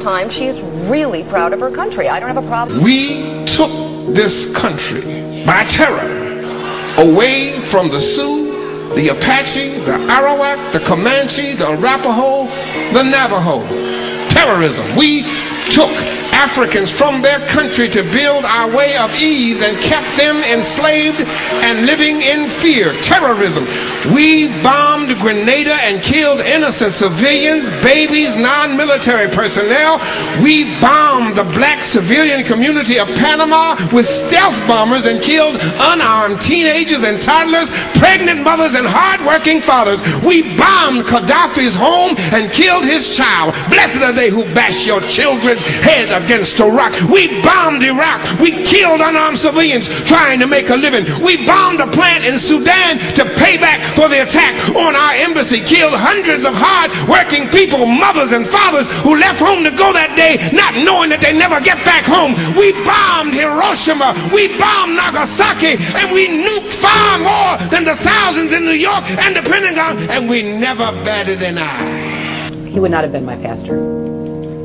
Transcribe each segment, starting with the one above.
time she's really proud of her country. I don't have a problem. We took this country by terror away from the Sioux, the Apache, the Arawak, the Comanche, the Arapaho, the Navajo. Terrorism. We took Africans from their country to build our way of ease and kept them enslaved and living in fear. Terrorism. We bombed Grenada and killed innocent civilians, babies, non-military personnel. We bombed the black civilian community of Panama with stealth bombers and killed unarmed teenagers and toddlers, pregnant mothers and hard-working fathers. We bombed Gaddafi's home and killed his child. Blessed are they who bash your children's head against a rock. We bombed Iraq. We killed unarmed civilians trying to make a living. We bombed a plant in Sudan to pay back for the attack on our embassy. Killed hundreds of hard-working people, mothers and fathers who left home to go that day not knowing that they never get back home. We bombed Hiroshima. We bombed Nagasaki. And we nuked far more than the thousands in New York and the Pentagon. And we never batted an eye. He would not have been my pastor.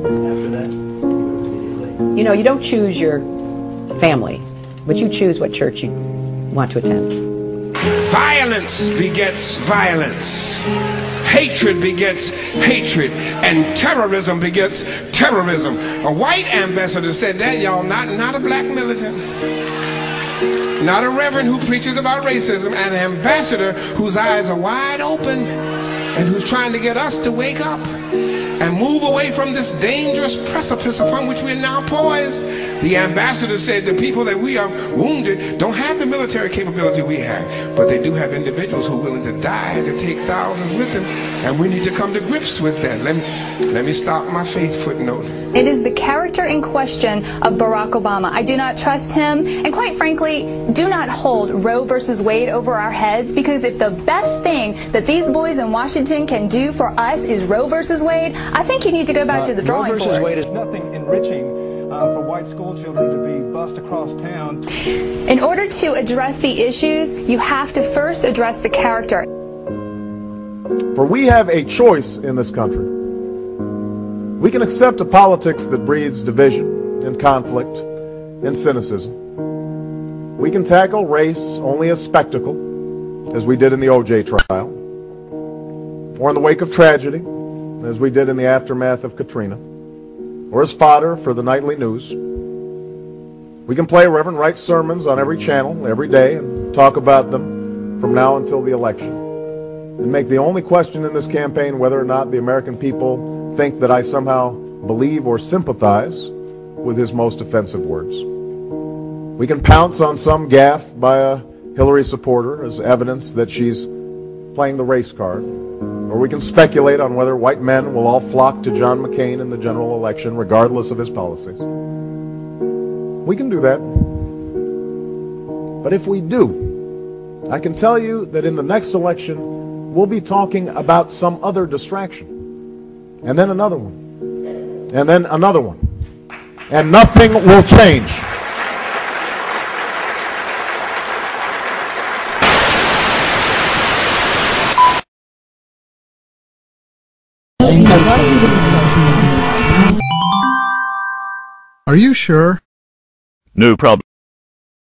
After that, you know, you don't choose your family, but you choose what church you want to attend. Violence begets violence. Hatred begets hatred. And terrorism begets terrorism. A white ambassador said that, y'all, not a black militant. Not a reverend who preaches about racism. An ambassador whose eyes are wide open and who's trying to get us to wake up and move away from this dangerous precipice upon which we are now poised. The ambassador said the people that we are wounded don't have the military capability we have, but they do have individuals who are willing to die to take thousands with them, and we need to come to grips with that. Let me stop my faith footnote. It is the character in question of Barack Obama. I do not trust him, and quite frankly, do not hold Roe versus Wade over our heads, because if the best thing that these boys in Washington can do for us is Roe versus Wade, I think you need to go back to the drawing board. Roe versus Wade is nothing enriching for white school children to be bused across town. In order to address the issues, you have to first address the character. For we have a choice in this country. We can accept a politics that breeds division and conflict and cynicism. We can tackle race only as spectacle, as we did in the O.J. trial, or in the wake of tragedy, as we did in the aftermath of Katrina, or as fodder for the nightly news. We can play Reverend Wright sermons on every channel, every day, and talk about them from now until the election, and make the only question in this campaign whether or not the American people think that I somehow believe or sympathize with his most offensive words. We can pounce on some gaffe by a Hillary supporter as evidence that she's playing the race card. Or we can speculate on whether white men will all flock to John McCain in the general election regardless of his policies. We can do that. But if we do, I can tell you that in the next election, we'll be talking about some other distraction. And then another one. And then another one. And nothing will change. Are you sure? No problem.